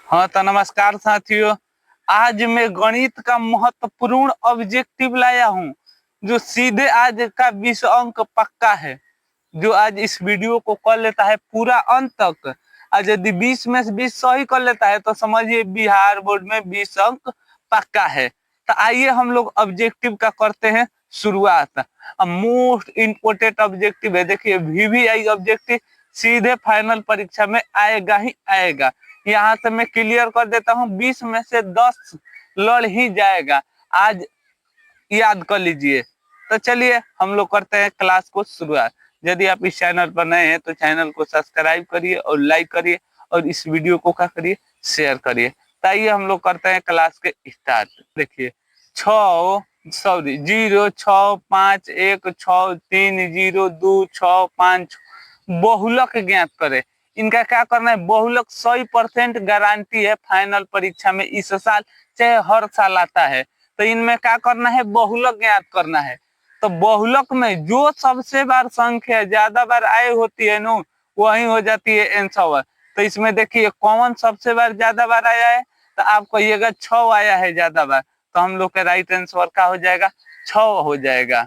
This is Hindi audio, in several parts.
हाँ तो नमस्कार साथियों। आज मैं गणित का महत्वपूर्ण ऑब्जेक्टिव लाया हूँ जो सीधे आज का 20 अंक पक्का है। जो आज इस वीडियो को कर लेता है पूरा अंत तक, और यदि 20 में से 20 सही कर लेता है तो समझिए बिहार बोर्ड में 20 अंक पक्का है। तो आइए हम लोग ऑब्जेक्टिव का करते हैं शुरुआत। मोस्ट इम्पोर्टेंट ऑब्जेक्टिव है। देखिए VVI ऑब्जेक्टिव सीधे फाइनल परीक्षा में आएगा ही आएगा। यहाँ से मैं क्लियर कर देता हूँ, 20 में से 10 लड़ ही जाएगा। आज याद कर लीजिए। तो चलिए हम लोग करते हैं क्लास को शुरुआत। यदि आप इस चैनल पर नए हैं तो चैनल को सब्सक्राइब करिए और लाइक करिए और इस वीडियो को क्या करिए, शेयर करिए। तो आइए हम लोग करते हैं क्लास के स्टार्ट। देखिए 0 6 5 1 6 3 0 2 6 5 बहुलक ज्ञात करें। इनका क्या करना है, बहुलक 100% गारंटी है फाइनल परीक्षा में इस साल चाहे हर साल आता है। तो इनमें क्या करना है, बहुलक ज्ञात करना है। तो बहुलक में जो सबसे बार संख्या ज्यादा बार आए होती है नो, वही हो जाती है आंसर। तो इसमें देखिए कौन सबसे बार ज्यादा बार आया है, तो आप कहिएगा 6 आया है ज्यादा बार, तो हम लोग का राइट आंसर क्या हो जाएगा, 6 हो जाएगा।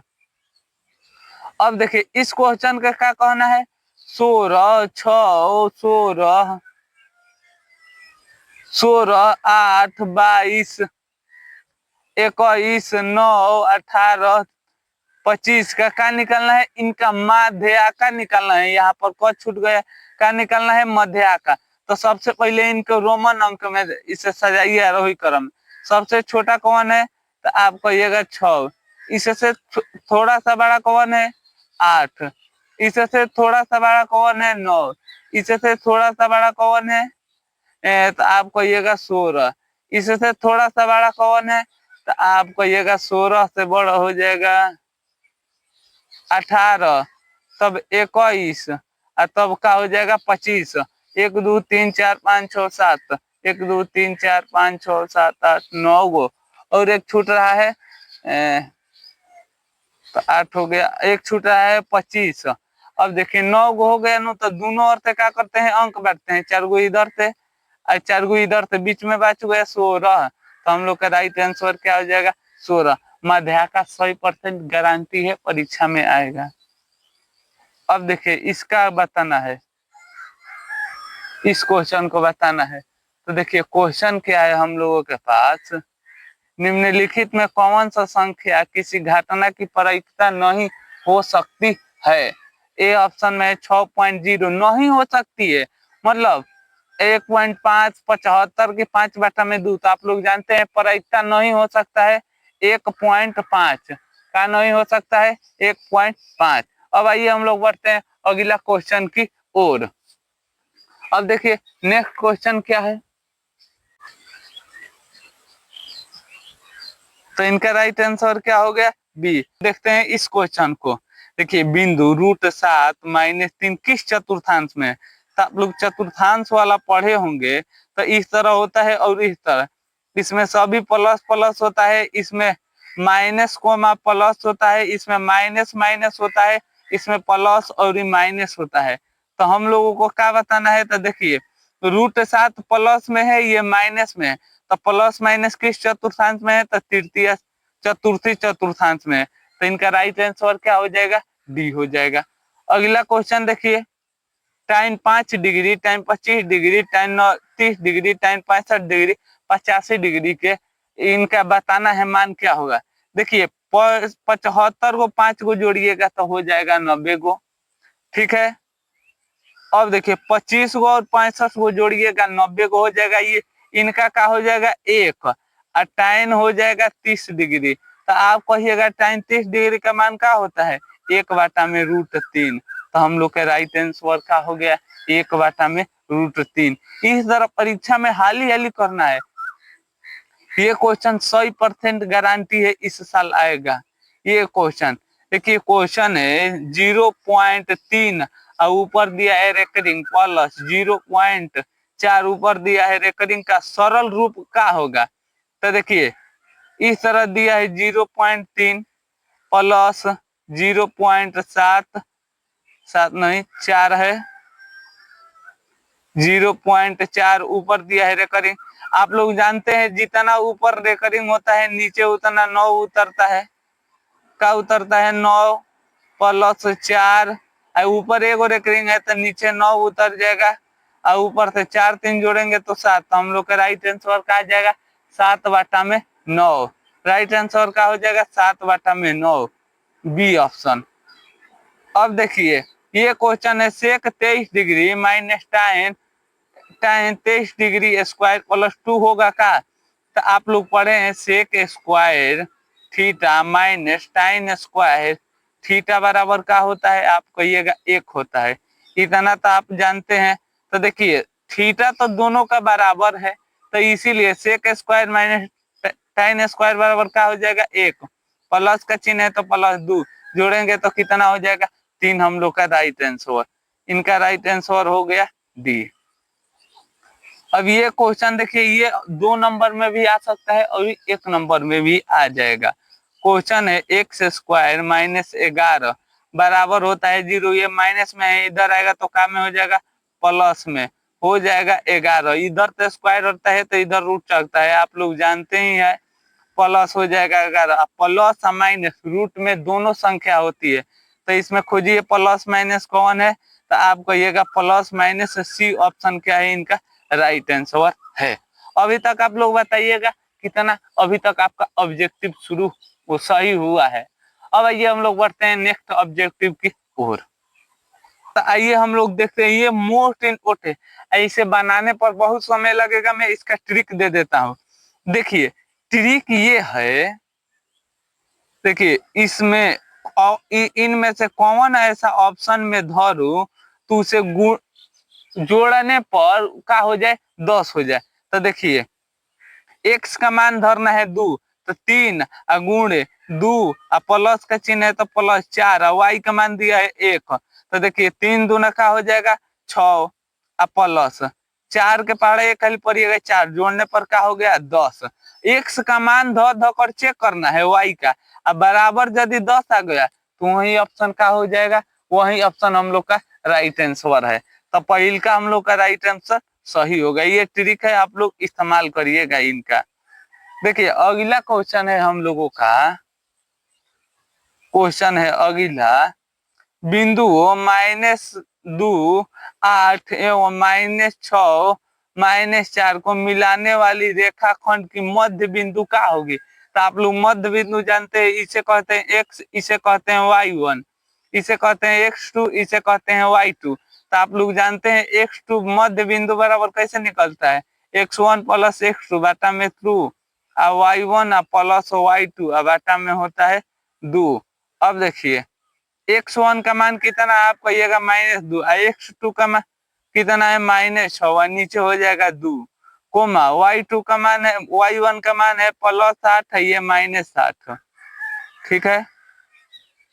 अब देखिए इस क्वेश्चन का क्या कहना है, 16 6 16 16 8 22 21 9 18 25 का क्या निकलना है, इनका माध्या का निकलना है। यहाँ पर कौन छूट गया, क्या निकलना है, मध्या का। तो सबसे पहले इनको रोमन अंक में इसे सजाइए आरोही क्रम। सबसे छोटा कौन है, तो आप कहिएगा 6। इससे थोड़ा सा बड़ा कौन है, 8। इससे थोड़ा सा बड़ा कौन है, 9। इससे थोड़ा सा बड़ा कौन है, तो आप कहिएगा 16। इससे थोड़ा सा बड़ा कौन है, तो आप कहिएगा 16 से बड़ा हो जाएगा 18, तब 21, और तब क्या हो जाएगा 25। 1 2 3 4 5 6 7, 1 2 3 4 5 6 7 8 9 गो, और एक छूट रहा है, तो 8 हो गया, एक छूट रहा है 25। अब देखिए 9 गो हो गया नो, तो दोनों ओर से क्या करते हैं, अंक बांटते हैं। 4 गो इधर से और 4 गो इधर से, बीच में बच गया 16। तो हम लोग का राइट आंसर क्या हो जाएगा, 16। मध्या का 100% गारंटी है, परीक्षा में आएगा। अब देखिए इसका बताना है, इस क्वेश्चन को बताना है। तो देखिए क्वेश्चन क्या है हम लोगों के पास, निम्नलिखित में कौन सा संख्या किसी घटना की प्रायिकता नहीं हो सकती है। ए ऑप्शन में 6.0 नहीं हो सकती है, मतलब 1.5 75 की 5/2, तो आप लोग जानते हैं प्रायिकता नहीं हो सकता है 1.5 का, नहीं हो सकता है 1.5। अब आइए हम लोग बढ़ते हैं अगला क्वेश्चन की ओर। अब देखिए नेक्स्ट क्वेश्चन क्या है, तो इनका राइट आंसर क्या हो गया, बी। देखते हैं इस क्वेश्चन को। देखिए बिंदु √7 - 3 किस चतुर्थांश में है। तो आप लोग चतुर्थांश वाला पढ़े होंगे, तो इस तरह होता है और इस तरह, इसमें सभी प्लस प्लस होता है, इसमें माइनस कोमा प्लस होता है, इसमें माइनस माइनस होता है, इसमें प्लस और माइनस होता है। तो हम लोगों को क्या बताना है, तो देखिए √7 प्लस में है, ये माइनस में है, तो प्लस माइनस किस चतुर्थांश में है, तो तृतीय चतुर्थी चतुर्थांश में है। तो इनका राइट आंसर क्या हो जाएगा, डी हो जाएगा। अगला क्वेश्चन देखिए, tan 5 degree, tan 25 degree, tan 30 degree, tan 65 degree, 85 degree के इनका बताना है मान क्या होगा। देखिए 75 को 5 को जोड़िएगा तो हो जाएगा 90 गो, ठीक है। अब देखिए 25 गो और 65 को जोड़िएगा 90 को हो जाएगा। ये इनका क्या हो जाएगा, 1, और tan हो जाएगा 30 डिग्री। तो आप कहिएगा tan 30 डिग्री का मान क्या होता है, 1/√3। तो हम लोग के राइट आंसर क्या हो गया, 1/√3। इस तरह परीक्षा में हाली हाली करना है। ये क्वेश्चन 100% गारंटी है इस साल आएगा ये क्वेश्चन। देखिए क्वेश्चन है 0.3 और ऊपर दिया है रेकरिंग प्लस 0.4 ऊपर दिया है रेकरिंग का सरल रूप क्या होगा। तो देखिए इस तरह दिया है 0.3 प्लस 0.7 7 नहीं 4 है, 0.4 ऊपर दिया है रेकरिंग। आप लोग जानते हैं जितना ऊपर रेकरिंग होता है नीचे उतना 9 उतरता है। का उतरता है 9 प्लस 4, ऊपर एगो रेकरिंग है तो नीचे 9 उतर जाएगा, और ऊपर से 4 3 जोड़ेंगे तो 7। तो हम लोग का राइट आंसर का आ जाएगा 7/9। राइट आंसर का हो जाएगा 7/9, बी ऑप्शन। अब देखिए ये क्वेश्चन है सेक 23 डिग्री माइनस टाइन टाइन 23 डिग्री स्क्वायर प्लस 2 होगा का। तो आप लोग पढ़े हैं sec square theta minus tan square theta बराबर का होता है, आप कहिएगा 1 होता है। इतना तो आप जानते हैं। तो देखिए थीटा तो दोनों का बराबर है, तो इसीलिए sec square minus tan square बराबर का हो जाएगा 1। प्लस का चिन्ह है तो प्लस 2 जोड़ेंगे तो कितना हो जाएगा 3। हम लोग का राइट आंसर, इनका राइट आंसर हो गया डी। अब ये क्वेश्चन देखिए ये 2 नंबर में भी आ सकता है और 1 नंबर में भी आ जाएगा। क्वेश्चन है एक्स स्क्वायर माइनस 11 बराबर होता है 0। ये माइनस में है, इधर आएगा तो क्या में हो जाएगा प्लस में हो जाएगा 11। इधर तो स्क्वायर होता है तो इधर रूट चलता है, आप लोग जानते ही है। प्लस हो जाएगा 11। प्लस और माइनस रूट में दोनों संख्या होती है, तो इसमें खोजिए प्लस माइनस कौन है। तो आप कहिएगा प्लस माइनस सी ऑप्शन क्या है इनका राइट आंसर है। अभी तक आप लोग बताइएगा कितना अभी तक आपका ऑब्जेक्टिव शुरू वो सही हुआ है। अब आइए हम लोग बढ़ते हैं नेक्स्ट ऑब्जेक्टिव की ओर। तो आइए हम लोग देखते हैं ये मोस्ट इम्पोर्टेंट है, इसे बनाने पर बहुत समय लगेगा, मैं इसका ट्रिक दे देता हूँ। देखिए ट्रिक ये है, देखिए इसमें इनमें से कौन ऐसा ऑप्शन में धरू तो उसे जोड़ने पर क्या हो जाए 10 हो जाए। तो देखिए एक्स का मान धरना है 2 तो 3 गुणे 2 प्लस का चिन्ह है तो प्लस 4 वाई का मान दिया है 1। तो देखिए 3 दूना का हो जाएगा 6 प्लस 4 के पहाड़े एक खाली पड़िएगा 4 जोड़ने पर क्या हो गया 10। एक्स का मान धो धो कर चेक करना है वाई का, अब बराबर यदि 10 आ गया तो वही ऑप्शन का हो जाएगा, वही ऑप्शन हम लोग का राइट आंसर है। तो पहल का हम लोग का राइट आंसर सही होगा। ये ट्रिक है, आप लोग इस्तेमाल करिएगा इनका। देखिए अगला क्वेश्चन है हम लोगों का, क्वेश्चन है अगला बिंदु -2 8 एवं -6 -4 को मिलाने वाली रेखाखंड की मध्य बिंदु क्या होगी। तो आप लोग मध्य बिंदु जानते हैं, इसे कहते हैं एक्स, इसे कहते हैं y1, इसे कहते हैं x2, इसे कहते हैं y2। तो आप लोग जानते हैं x2 मध्य बिंदु बराबर कैसे निकलता है x1 प्लस x2 बाटा में 2 y1 प्लस y2 बाटा में होता है 2। अब देखिए x1 का मान कितना आप कहिएगा -2, x2 का मान कितना है -6, नीचे हो जाएगा 2 कोमा y2 का मान है y1 का मान है +8 है, ये -8। ठीक है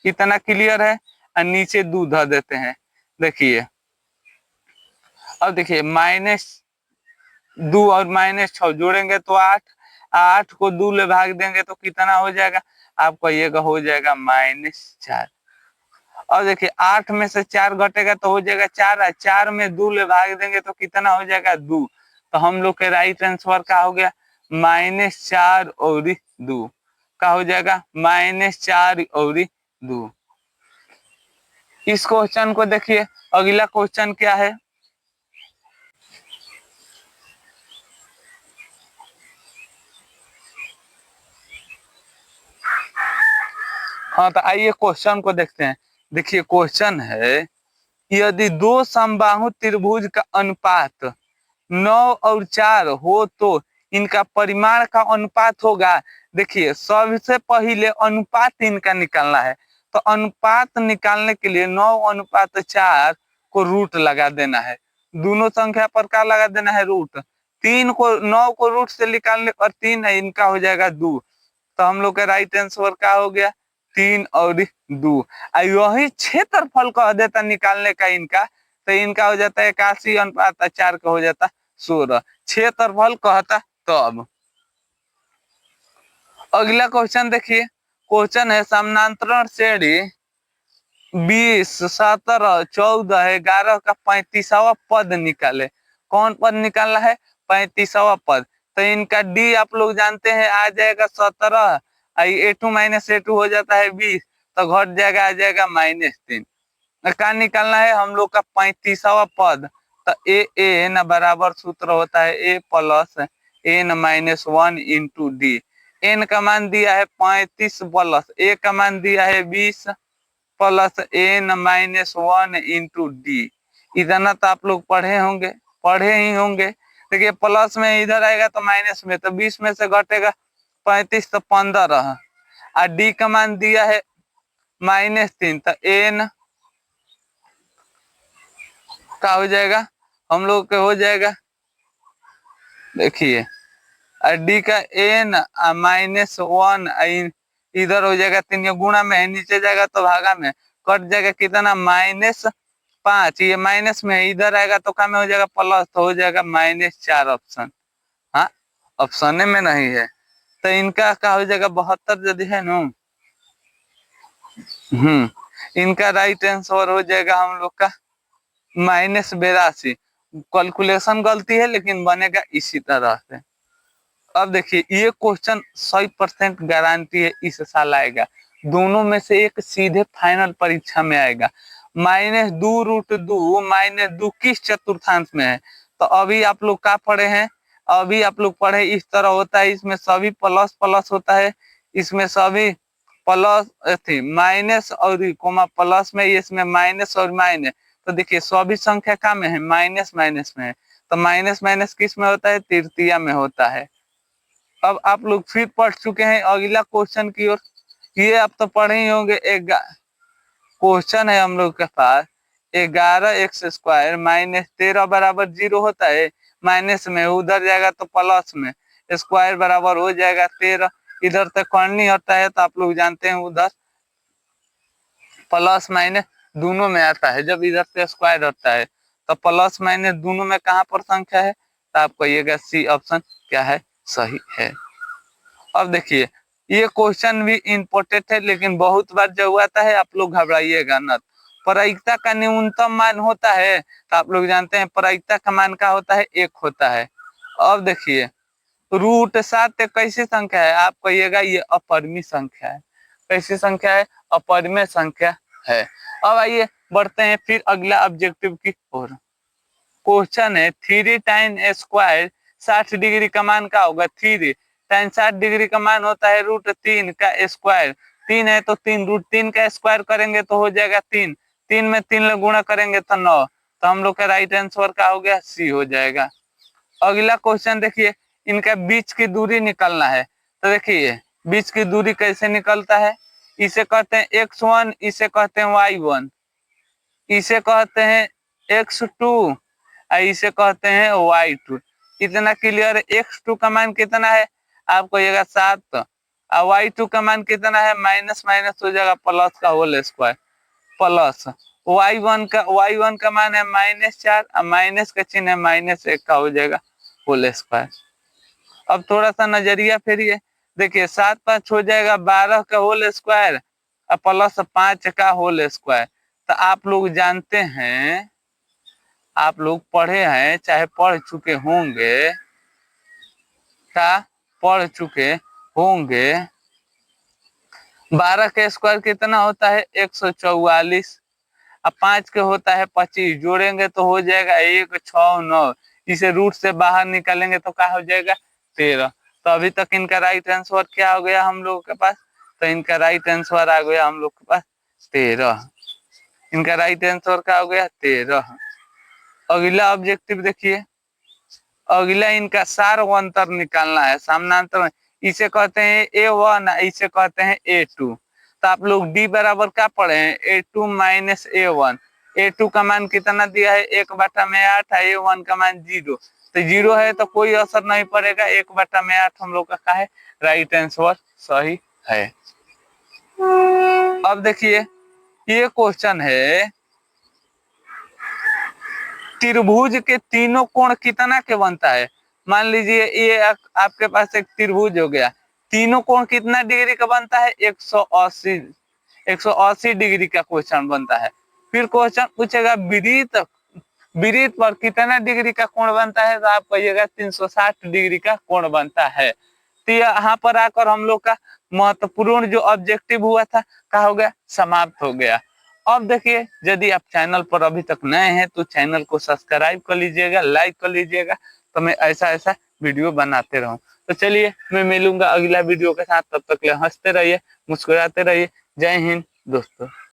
इतना क्लियर है, और नीचे 2 धर देते हैं। देखिए अब देखिए -2 और -6 जोड़ेंगे तो 8, 8 को 2 ले भाग देंगे तो कितना हो जाएगा आप कहिएगा हो जाएगा -4। और देखिए 8 में से 4 घटेगा तो हो जाएगा 4, 4 में 2 ले भाग देंगे तो कितना हो जाएगा 2। तो हम लोग के राइट आंसर का हो गया -4 और 2 का हो जाएगा -4 और 2। इस क्वेश्चन को देखिए अगला क्वेश्चन क्या है। हाँ तो आइए क्वेश्चन को देखते हैं। देखिए क्वेश्चन है यदि 2 समबाहु त्रिभुज का अनुपात 9 और 4 हो तो इनका परिमाण का अनुपात होगा। देखिए सबसे पहले अनुपात इनका निकालना है, तो अनुपात निकालने के लिए 9/4 को रूट लगा देना है। दोनों संख्या पर क्या लगा देना है रूट। 3 को 9 को रूट से निकालने पर 3 है, इनका हो जाएगा 2। तो हम लोग का राइट आंसर क्या हो गया 3 और 2। यही क्षेत्रफल कह देता निकालने का इनका, तो इनका हो जाता है 81/4 का हो जाता 16 क्षेत्रफल कहता। तो अब अगला क्वेश्चन देखिए, क्वेश्चन है समानांतर श्रेणी 20 17 14 11 का 35वां पद निकाले। कौन पद निकालना है? 35वां पद। तो इनका डी आप लोग जानते हैं आ जाएगा 17, A2 माइनस A2 हो जाता है 20, तो घट जाएगा आ जाएगा -3। क्या निकालना है हम लोग का? 35वां पद। तो ए एन बराबर सूत्र होता है A plus N minus 1 into D. N का मान दिया है 35 प्लस ए का मान दिया है 20 plus N minus 1 into d. इतना तो आप लोग पढ़े ही होंगे। देखिए प्लस में इधर आएगा तो माइनस में, तो 20 में से घटेगा 35 तो 15, और डी का मान दिया है -3, तो एन क्या हो जाएगा हम लोग के? हो जाएगा, देखिए डी का एन -1 इधर हो जाएगा 3, ये गुणा में है, नीचे जाएगा तो भागा में, कट जाएगा कितना? -5। ये माइनस में है, इधर आएगा तो क्या में हो जाएगा? प्लस, तो हो जाएगा -4 ऑप्शन। हाँ, ऑप्शन में नहीं है, तो इनका क्या हो जाएगा? 72 यदि है ना, इनका राइट आंसर हो जाएगा हम लोग का -82। कैलकुलेशन गलती है लेकिन बनेगा इसी तरह से। अब देखिए ये क्वेश्चन 100% गारंटी है इस साल आएगा, दोनों में से एक सीधे फाइनल परीक्षा में आएगा। -2√2 -2 किस चतुर्थांश में है? तो अभी आप लोग क्या पढ़े हैं? अभी आप लोग पढ़े इस तरह होता है, इसमें सभी प्लस प्लस होता है, इसमें सभी प्लस थी माइनस और कोमा प्लस में, इसमें माइनस और माइनस। तो देखिए सभी संख्या का में है, माइनस माइनस में है, तो माइनस माइनस किस में होता है? तृतीया में होता है। अब आप लोग फिर पढ़ चुके हैं अगला क्वेश्चन की ओर, ये आप तो पढ़े ही होंगे। एक क्वेश्चन है हम लोग के पास, 11x² -13 बराबर 0 होता है, माइनस में उधर जाएगा तो प्लस में, स्क्वायर बराबर हो जाएगा 13, इधर तक करनी होता है तो आप लोग जानते हैं उधर प्लस माइनस दोनों में आता है, जब इधर से स्क्वायर होता है तो प्लस माइनस दोनों में कहाँ पर संख्या है? तो आप कहिएगा सी ऑप्शन क्या है? सही है। अब देखिए ये क्वेश्चन भी इम्पोर्टेंट है, लेकिन बहुत बार जब आता है आप लोग घबराइएगा न। प्रायिकता का न्यूनतम मान होता है, तो आप लोग जानते हैं प्रायिकता का मान का होता है 1 होता है। अब देखिए √7 कैसी संख्या है? आप कहिएगा ये अपरिमेय संख्या है। कैसी संख्या है? अपरिमेय संख्या है। अब आइए बढ़ते हैं फिर अगला ऑब्जेक्टिव की ओर। क्वेश्चन है 3 tan स्क्वायर 60 डिग्री का मान क्या होगा? 3 tan 60 डिग्री का मान होता है √3 का स्क्वायर। 3 है तो 3 √3 का स्क्वायर करेंगे तो हो जाएगा 3, 3 में 3 गुणा करेंगे तो 9, तो हम लोग का राइट आंसर क्या हो गया? सी हो जाएगा। अगला क्वेश्चन देखिए, इनका बीच की दूरी निकालना है। तो देखिए बीच की दूरी कैसे निकलता है? इसे कहते हैं x1, इसे कहते हैं y1, इसे कहते हैं x2, इसे कहते हैं y2। इतना क्लियर है। x2 का मान कितना है? आप कहिएगा 7, और y2 का मान कितना है? माइनस माइनस हो जाएगा प्लस का होल स्क्वायर, प्लस y1 का मान है -4, और माइनस का चिन्ह है -1 का हो जाएगा होल स्क्वायर। अब थोड़ा सा नजरिया फेरिए, देखिए 7 5 हो जाएगा 12 का होल स्क्वायर, और प्लस 5 का होल स्क्वायर। तो आप लोग जानते हैं, आप लोग पढ़े हैं, चाहे पढ़ चुके होंगे, क्या पढ़ चुके होंगे, 12 का स्क्वायर कितना होता है? 144, अब 5 के होता है 25, जोड़ेंगे तो हो जाएगा 1 6 9, इसे रूट से बाहर निकालेंगे तो क्या हो जाएगा? 13। तो अभी तक इनका राइट आंसर क्या हो गया हम लोगों के पास? तो इनका राइट आंसर आ गया हम लोग के पास 13। इनका राइट आंसर क्या हो गया? 13। अगला ऑब्जेक्टिव देखिए, अगला इनका सार्वंतर निकालना है, समानांतर। इसे कहते हैं A1, इसे कहते हैं A2। तो आप लोग डी बराबर क्या पढ़े हैं? A2 minus A1। A2 का मान कितना दिया है? 1/8 है, A1 का मान 0, तो 0 है तो कोई असर नहीं पड़ेगा, 1/8 हम लोग का है राइट आंसर सही है। अब देखिए ये क्वेश्चन है, त्रिभुज के तीनों कोण कितना के बनता है? मान लीजिए ये आपके पास एक त्रिभुज हो गया, तीनों कोण कितना डिग्री का बनता है? 180 डिग्री का क्वेश्चन बनता है। फिर क्वेश्चन पूछेगा विपरीत पर कितना डिग्री का कोण बनता है, तो आप कहिएगा 360 डिग्री का कोण बनता है। तो यहाँ पर आकर हम लोग का महत्वपूर्ण जो ऑब्जेक्टिव हुआ था क्या हो गया, समाप्त हो गया। अब देखिए, यदि आप चैनल पर अभी तक नए हैं तो चैनल को सब्सक्राइब कर लीजिएगा, लाइक कर लीजिएगा, तो मैं ऐसा ऐसा वीडियो बनाते रहूं। तो चलिए मैं मिलूंगा अगला वीडियो के साथ, तब तक ले हंसते रहिए, मुस्कुराते रहिए। जय हिंद दोस्तों।